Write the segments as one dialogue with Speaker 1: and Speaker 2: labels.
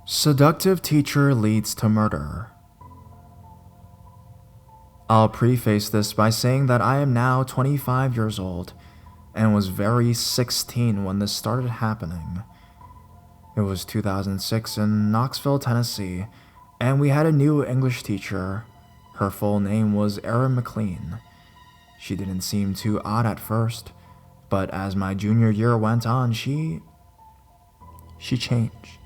Speaker 1: Seductive teacher leads to murder. I'll preface this by saying that I am now 25 years old and was very 16 when this started happening. It was 2006 in Knoxville, Tennessee, and we had a new English teacher. Her full name was Erin McLean. She didn't seem too odd at first, but as my junior year went on, she changed.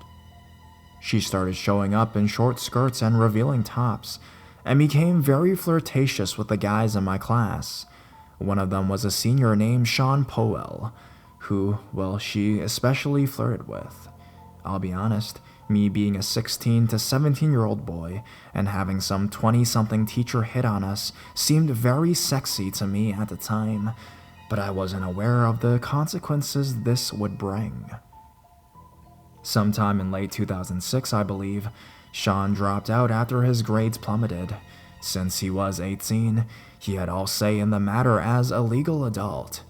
Speaker 1: She started showing up in short skirts and revealing tops, and became very flirtatious with the guys in my class. One of them was a senior named Sean Powell, who, well, she especially flirted with. I'll be honest, me being a 16 to 17-year-old boy and having some 20-something teacher hit on us seemed very sexy to me at the time, but I wasn't aware of the consequences this would bring. Sometime in late 2006, I believe, Sean dropped out after his grades plummeted. Since he was 18, he had all say in the matter as a legal adult.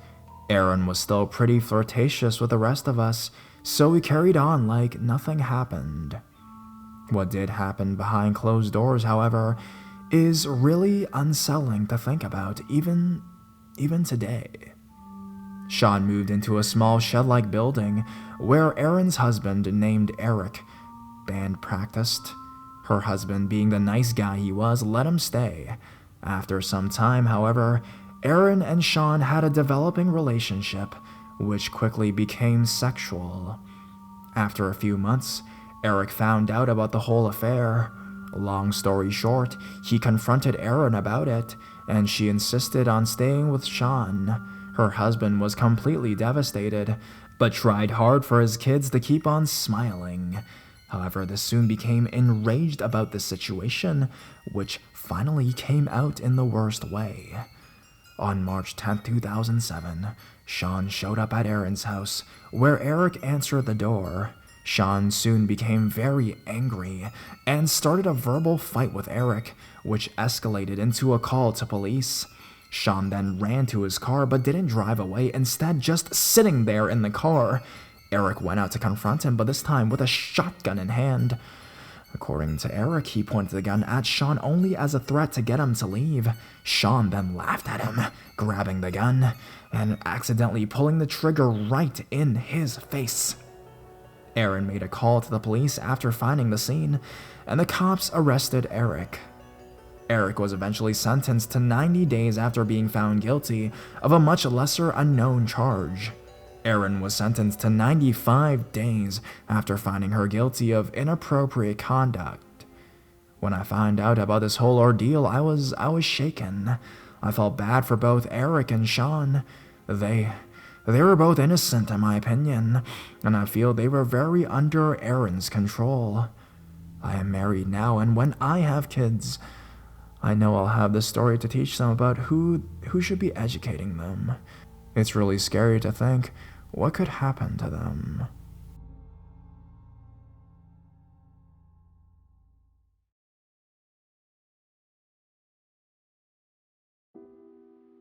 Speaker 1: Erin was still pretty flirtatious with the rest of us, so we carried on like nothing happened. What did happen behind closed doors, however, is really unsettling to think about even today. Sean moved into a small shed-like building where Erin's husband, named Eric, band practiced. Her husband, being the nice guy he was, let him stay. After some time, however, Erin and Sean had a developing relationship, which quickly became sexual. After a few months, Eric found out about the whole affair. Long story short, he confronted Erin about it, and she insisted on staying with Sean. Her husband was completely devastated, but tried hard for his kids to keep on smiling. However, this soon became enraged about the situation, which finally came out in the worst way. On March 10, 2007, Sean showed up at Erin's house, where Eric answered the door. Sean soon became very angry and started a verbal fight with Eric, which escalated into a call to police. Sean then ran to his car but didn't drive away, instead just sitting there in the car. Eric went out to confront him, but this time with a shotgun in hand. According to Eric, he pointed the gun at Sean only as a threat to get him to leave. Sean then laughed at him, grabbing the gun and accidentally pulling the trigger right in his face. Erin made a call to the police after finding the scene, and the cops arrested Eric. Eric was eventually sentenced to 90 days after being found guilty of a much lesser unknown charge. Erin was sentenced to 95 days after finding her guilty of inappropriate conduct. When I found out about this whole ordeal, I was shaken. I felt bad for both Eric and Sean. They were both innocent in my opinion, and I feel they were very under Erin's control. I am married now, and when I have kids, I know I'll have this story to teach them about who should be educating them. It's really scary to think what could happen to them.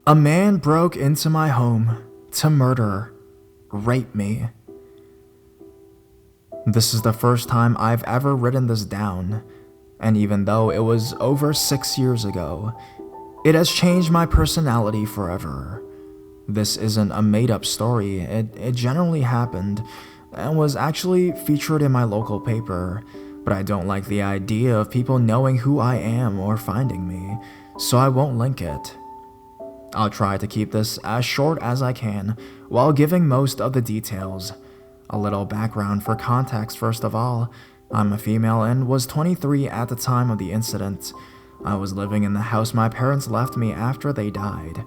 Speaker 1: A man broke into my home to murder, rape me. This is the first time I've ever written this down, and even though it was over 6 years ago, it has changed my personality forever. This isn't a made-up story, it genuinely happened, and was actually featured in my local paper, but I don't like the idea of people knowing who I am or finding me, so I won't link it. I'll try to keep this as short as I can, while giving most of the details. A little background for context first of all. I'm a female and was 23 at the time of the incident. I was living in the house my parents left me after they died.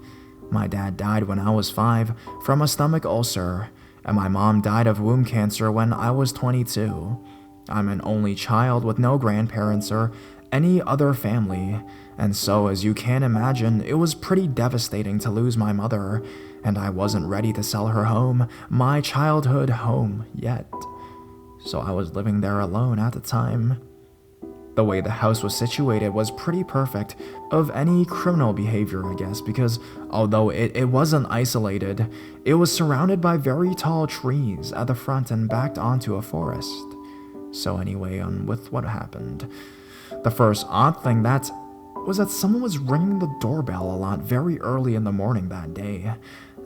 Speaker 1: My dad died when I was 5 from a stomach ulcer, and my mom died of womb cancer when I was 22. I'm an only child with no grandparents or any other family, and so as you can imagine, it was pretty devastating to lose my mother, and I wasn't ready to sell her home, my childhood home, yet. So I was living there alone at the time. The way the house was situated was pretty perfect of any criminal behavior, I guess, because although it wasn't isolated, it was surrounded by very tall trees at the front and backed onto a forest. So anyway, on with what happened. The first odd thing was that someone was ringing the doorbell a lot very early in the morning that day.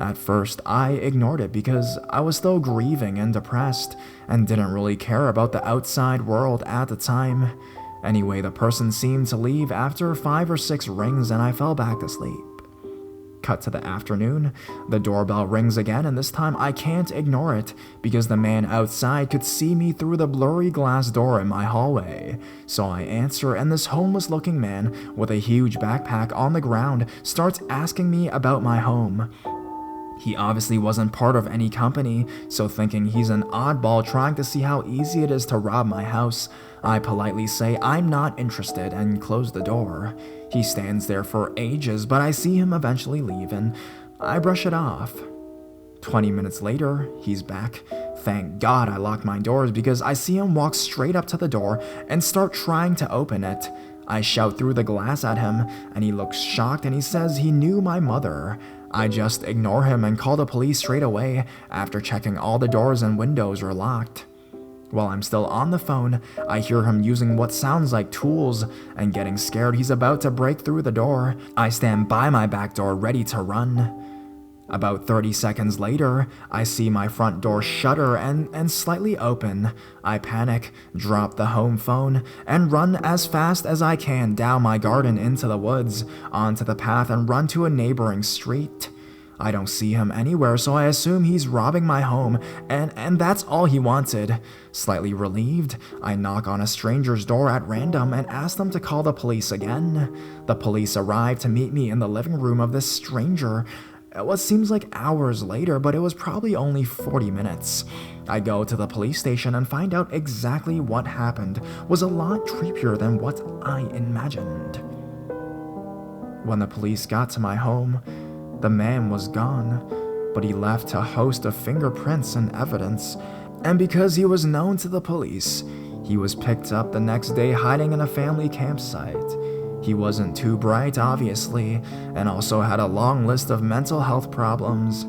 Speaker 1: At first, I ignored it because I was still grieving and depressed and didn't really care about the outside world at the time. Anyway, the person seemed to leave after 5 or 6 rings and I fell back to sleep. Cut to the afternoon, the doorbell rings again, and this time I can't ignore it because the man outside could see me through the blurry glass door in my hallway. So I answer, and this homeless-looking man with a huge backpack on the ground starts asking me about my home. He obviously wasn't part of any company, so thinking he's an oddball trying to see how easy it is to rob my house, I politely say I'm not interested and close the door. He stands there for ages, but I see him eventually leave and I brush it off. 20 minutes later, he's back. Thank God I locked my doors because I see him walk straight up to the door and start trying to open it. I shout through the glass at him and he looks shocked and he says he knew my mother. I just ignore him and call the police straight away after checking all the doors and windows are locked. While I'm still on the phone, I hear him using what sounds like tools, and getting scared he's about to break through the door, I stand by my back door ready to run. About 30 seconds later, I see my front door shudder and slightly open. I panic, drop the home phone, and run as fast as I can down my garden into the woods, onto the path and run to a neighboring street. I don't see him anywhere, so I assume he's robbing my home, and that's all he wanted. Slightly relieved, I knock on a stranger's door at random and ask them to call the police again. The police arrive to meet me in the living room of this stranger. What seems like hours later, but it was probably only 40 minutes. I go to the police station and find out exactly what happened was a lot creepier than what I imagined. When the police got to my home, the man was gone, but he left a host of fingerprints and evidence, and because he was known to the police, he was picked up the next day hiding in a family campsite. He wasn't too bright, obviously, and also had a long list of mental health problems.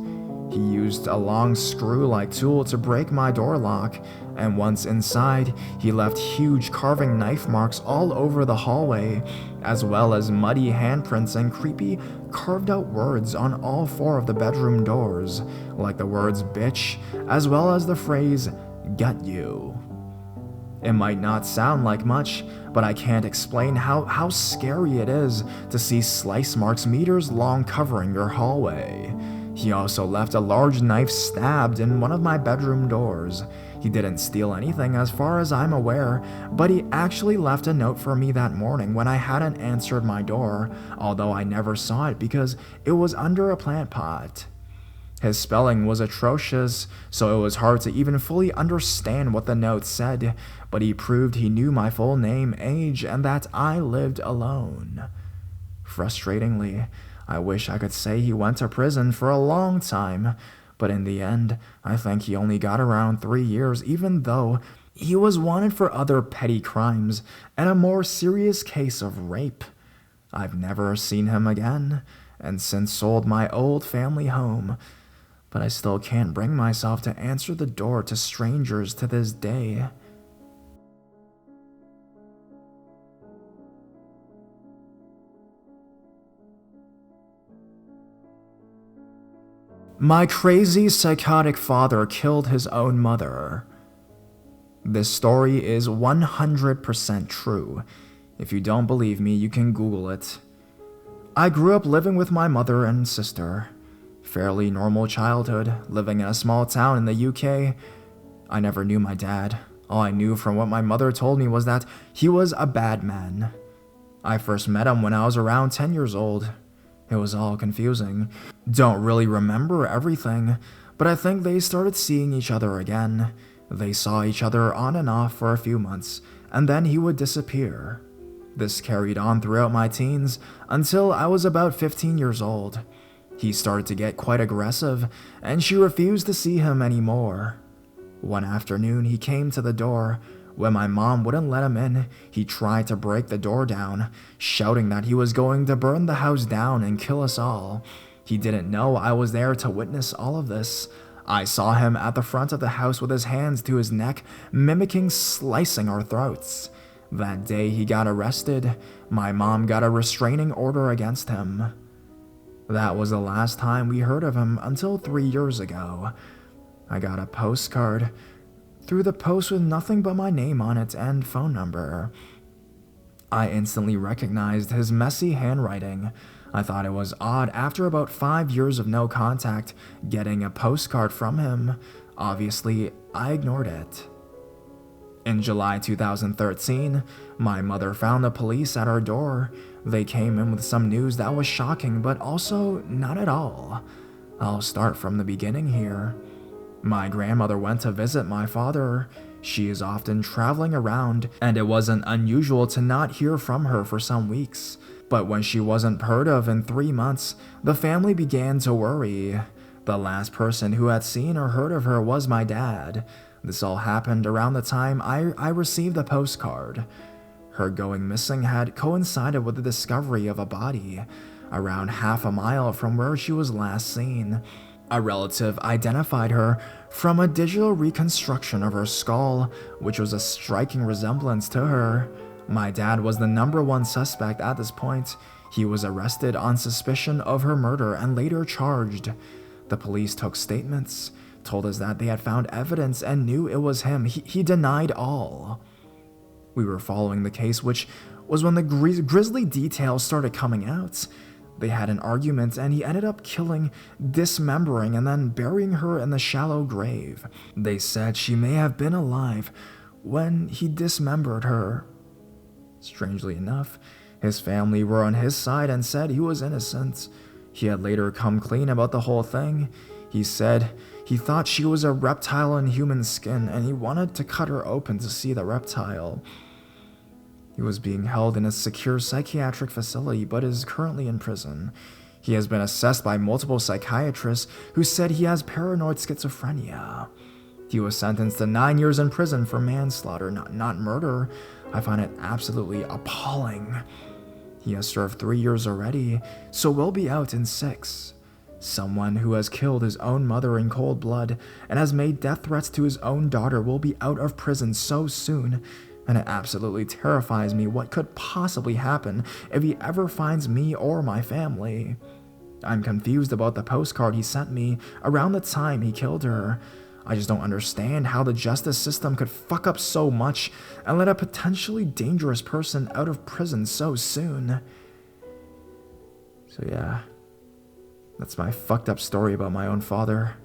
Speaker 1: He used a long screw-like tool to break my door lock, and once inside, he left huge carving knife marks all over the hallway, as well as muddy handprints and creepy carved-out words on all 4 of the bedroom doors, like the words bitch, as well as the phrase, "gut you." It might not sound like much, but I can't explain how scary it is to see slice marks meters long covering your hallway. He also left a large knife stabbed in one of my bedroom doors. He didn't steal anything as far as I'm aware, but he actually left a note for me that morning when I hadn't answered my door, although I never saw it because it was under a plant pot. His spelling was atrocious, so it was hard to even fully understand what the note said, but he proved he knew my full name, age, and that I lived alone. Frustratingly, I wish I could say he went to prison for a long time, but in the end, I think he only got around 3 years, even though he was wanted for other petty crimes and a more serious case of rape. I've never seen him again, and since sold my old family home, but I still can't bring myself to answer the door to strangers to this day. My crazy, psychotic father killed his own mother. This story is 100% true. If you don't believe me, you can Google it. I grew up living with my mother and sister. Fairly normal childhood, living in a small town in the UK. I never knew my dad. All I knew from what my mother told me was that he was a bad man. I first met him when I was around 10 years old. It was all confusing. Don't really remember everything, but I think they started seeing each other again. They saw each other on and off for a few months, and then he would disappear. This carried on throughout my teens until I was about 15 years old. He started to get quite aggressive, and she refused to see him anymore. One afternoon, he came to the door. When my mom wouldn't let him in, he tried to break the door down, shouting that he was going to burn the house down and kill us all. He didn't know I was there to witness all of this. I saw him at the front of the house with his hands to his neck, mimicking slicing our throats. That day he got arrested, my mom got a restraining order against him. That was the last time we heard of him until 3 years ago. I got a postcard through the post with nothing but my name on it and phone number. I instantly recognized his messy handwriting. I thought it was odd after about 5 years of no contact getting a postcard from him. Obviously, I ignored it. In July 2013, my mother found the police at our door. They came in with some news that was shocking, but also not at all. I'll start from the beginning here. My grandmother went to visit my father. She is often traveling around, and it wasn't unusual to not hear from her for some weeks. But when she wasn't heard of in 3 months, the family began to worry. The last person who had seen or heard of her was my dad. This all happened around the time I received the postcard. Her going missing had coincided with the discovery of a body around half a mile from where she was last seen. A relative identified her from a digital reconstruction of her skull, which was a striking resemblance to her. My dad was the #1 suspect at this point. He was arrested on suspicion of her murder and later charged. The police took statements, told us that they had found evidence and knew it was him. He denied all. We were following the case, which was when the grisly details started coming out. They had an argument and he ended up killing, dismembering, and then burying her in the shallow grave. They said she may have been alive when he dismembered her. Strangely enough, his family were on his side and said he was innocent. He had later come clean about the whole thing. He said he thought she was a reptile in human skin and he wanted to cut her open to see the reptile. He was being held in a secure psychiatric facility but is currently in prison. He has been assessed by multiple psychiatrists who said he has paranoid schizophrenia. He was sentenced to 9 years in prison for manslaughter, not murder. I find it absolutely appalling. He has served 3 years already, so will be out in 6. Someone who has killed his own mother in cold blood and has made death threats to his own daughter will be out of prison so soon, and it absolutely terrifies me what could possibly happen if he ever finds me or my family. I'm confused about the postcard he sent me around the time he killed her. I just don't understand how the justice system could fuck up so much and let a potentially dangerous person out of prison so soon. So yeah, that's my fucked up story about my own father.